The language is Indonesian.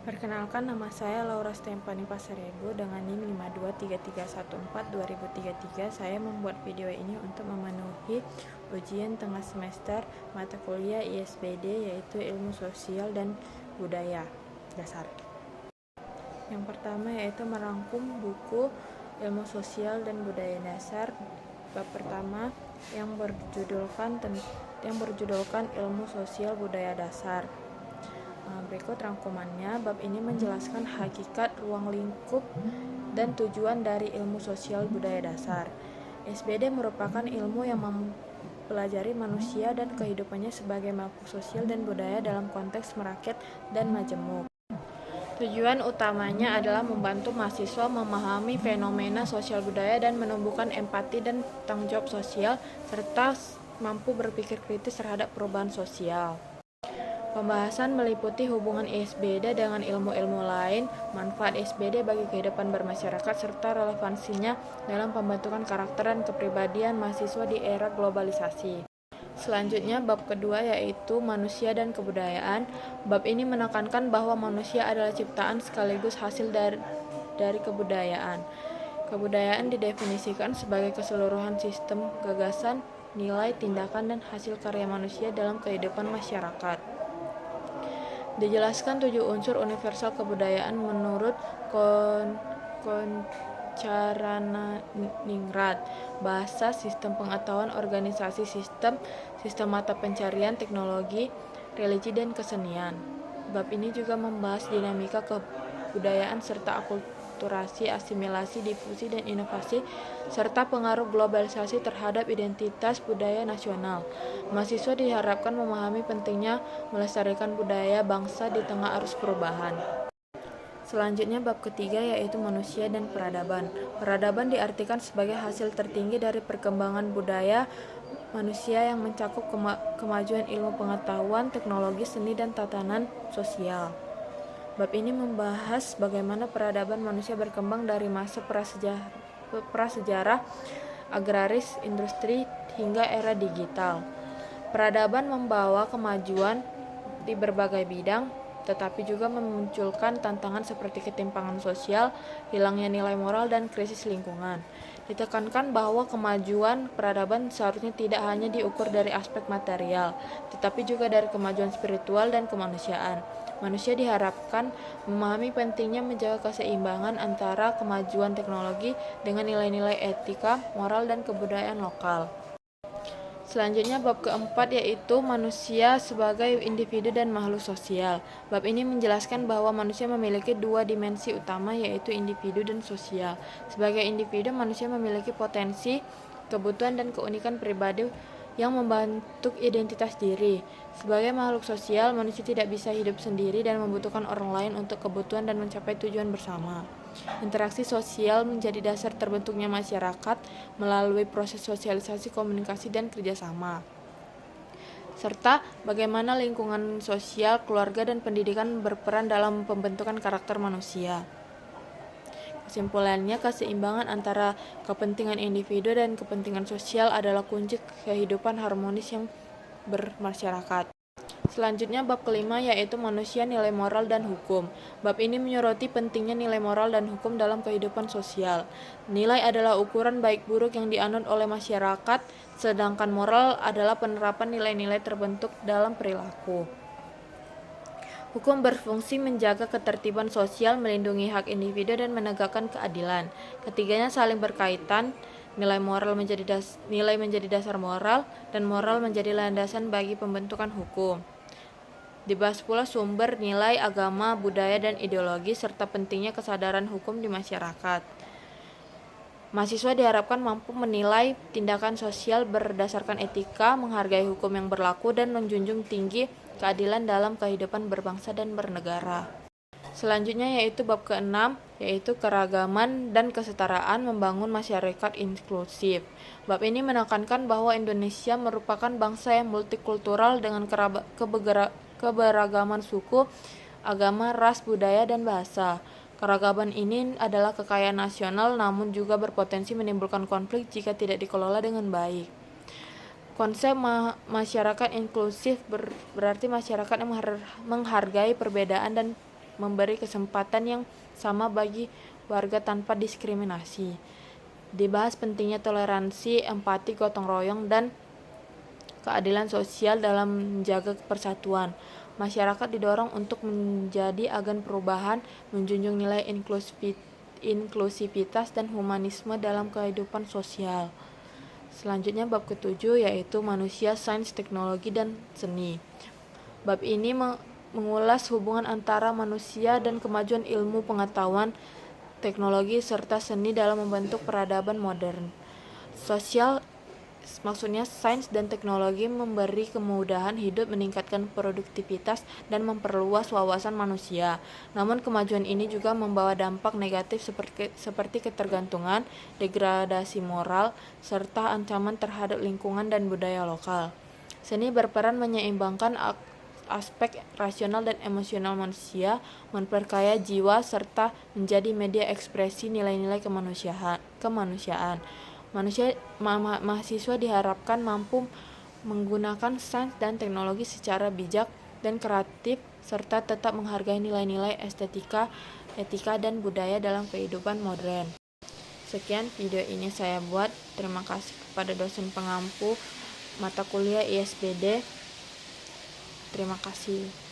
Perkenalkan, nama saya Laura Stempani Pasaribu dengan NIM 523314-2033. Saya membuat video ini untuk memenuhi ujian tengah semester mata kuliah ISBD, yaitu Ilmu Sosial dan Budaya Dasar. Yang pertama yaitu merangkum buku Ilmu Sosial dan Budaya Dasar bab pertama yang berjudulkan Ilmu Sosial Budaya Dasar. Berikut rangkumannya. Bab ini menjelaskan hakikat, ruang lingkup, dan tujuan dari ilmu sosial budaya dasar. SBD merupakan ilmu yang mempelajari manusia dan kehidupannya sebagai makhluk sosial dan budaya dalam konteks merakyat dan majemuk. Tujuan utamanya adalah membantu mahasiswa memahami fenomena sosial budaya dan menumbuhkan empati dan tanggung jawab sosial, serta mampu berpikir kritis terhadap perubahan sosial. Pembahasan meliputi hubungan ISBD dengan ilmu-ilmu lain, manfaat ISBD bagi kehidupan bermasyarakat, serta relevansinya dalam pembentukan karakter dan kepribadian mahasiswa di era globalisasi. Selanjutnya, bab kedua yaitu manusia dan kebudayaan. Bab ini menekankan bahwa manusia adalah ciptaan sekaligus hasil dari kebudayaan. Kebudayaan didefinisikan sebagai keseluruhan sistem gagasan, nilai, tindakan, dan hasil karya manusia dalam kehidupan masyarakat. Dijelaskan 7 unsur universal kebudayaan menurut Koncaraningrat. Bahasa, sistem pengetahuan, organisasi, sistem mata pencarian, teknologi, religi, dan kesenian. Bab ini juga membahas dinamika kebudayaan serta akulturasi, asimilasi, difusi, dan inovasi, serta pengaruh globalisasi terhadap identitas budaya nasional. Mahasiswa diharapkan memahami pentingnya melestarikan budaya bangsa di tengah arus perubahan. Selanjutnya bab ketiga yaitu manusia dan peradaban. Peradaban diartikan sebagai hasil tertinggi dari perkembangan budaya manusia yang mencakup kemajuan ilmu pengetahuan, teknologi, seni, dan tatanan sosial. Bab ini membahas bagaimana peradaban manusia berkembang dari masa prasejarah agraris, industri, hingga era digital. Peradaban membawa kemajuan di berbagai bidang, tetapi juga memunculkan tantangan seperti ketimpangan sosial, hilangnya nilai moral, dan krisis lingkungan. Ditekankan bahwa kemajuan peradaban seharusnya tidak hanya diukur dari aspek material, tetapi juga dari kemajuan spiritual dan kemanusiaan. Manusia diharapkan memahami pentingnya menjaga keseimbangan antara kemajuan teknologi dengan nilai-nilai etika, moral, dan kebudayaan lokal. Selanjutnya bab keempat yaitu manusia sebagai individu dan makhluk sosial. Bab ini menjelaskan bahwa manusia memiliki 2 dimensi utama yaitu individu dan sosial. Sebagai individu, manusia memiliki potensi, kebutuhan, dan keunikan pribadi yang membentuk identitas diri. Sebagai makhluk sosial, manusia tidak bisa hidup sendiri dan membutuhkan orang lain untuk kebutuhan dan mencapai tujuan bersama. Interaksi sosial menjadi dasar terbentuknya masyarakat melalui proses sosialisasi, komunikasi, dan kerjasama. Serta bagaimana lingkungan sosial, keluarga, dan pendidikan berperan dalam pembentukan karakter manusia. Kesimpulannya, keseimbangan antara kepentingan individu dan kepentingan sosial adalah kunci kehidupan harmonis yang bermasyarakat. Selanjutnya bab kelima yaitu manusia, nilai moral, dan hukum. Bab ini menyoroti pentingnya nilai moral dan hukum dalam kehidupan sosial. Nilai adalah ukuran baik buruk yang dianut oleh masyarakat, sedangkan moral adalah penerapan nilai-nilai terbentuk dalam perilaku. Hukum berfungsi menjaga ketertiban sosial, melindungi hak individu, dan menegakkan keadilan. Ketiganya saling berkaitan. Nilai menjadi dasar moral, dan moral menjadi landasan bagi pembentukan hukum. Dibahas pula sumber nilai agama, budaya, dan ideologi, serta pentingnya kesadaran hukum di masyarakat. Mahasiswa diharapkan mampu menilai tindakan sosial berdasarkan etika, menghargai hukum yang berlaku, dan menjunjung tinggi keadilan dalam kehidupan berbangsa dan bernegara. Selanjutnya yaitu bab ke-6, yaitu keragaman dan kesetaraan membangun masyarakat inklusif. Bab ini menekankan bahwa Indonesia merupakan bangsa yang multikultural dengan keberagaman suku, agama, ras, budaya, dan bahasa. Keragaman ini adalah kekayaan nasional namun juga berpotensi menimbulkan konflik jika tidak dikelola dengan baik. Konsep masyarakat inklusif berarti masyarakat yang menghargai perbedaan dan memberi kesempatan yang sama bagi warga tanpa diskriminasi. Dibahas pentingnya toleransi, empati, gotong royong, dan keadilan sosial dalam menjaga persatuan. Masyarakat didorong untuk menjadi agen perubahan, menjunjung nilai inklusivitas dan humanisme dalam kehidupan sosial. Selanjutnya bab ke-7 yaitu manusia, sains, teknologi, dan seni. Bab ini mengulas hubungan antara manusia dan kemajuan ilmu pengetahuan, teknologi, serta seni dalam membentuk peradaban modern. Sosial maksudnya sains dan teknologi memberi kemudahan hidup, meningkatkan produktivitas, dan memperluas wawasan manusia. Namun kemajuan ini juga membawa dampak negatif seperti ketergantungan, degradasi moral, serta ancaman terhadap lingkungan dan budaya lokal. Seni berperan menyeimbangkan aspek rasional dan emosional manusia, memperkaya jiwa, serta menjadi media ekspresi nilai-nilai kemanusiaan. Mahasiswa diharapkan mampu menggunakan sains dan teknologi secara bijak dan kreatif, serta tetap menghargai nilai-nilai estetika, etika, dan budaya dalam kehidupan modern. Sekian video ini saya buat. Terima kasih kepada dosen pengampu mata kuliah ISBD. Terima kasih.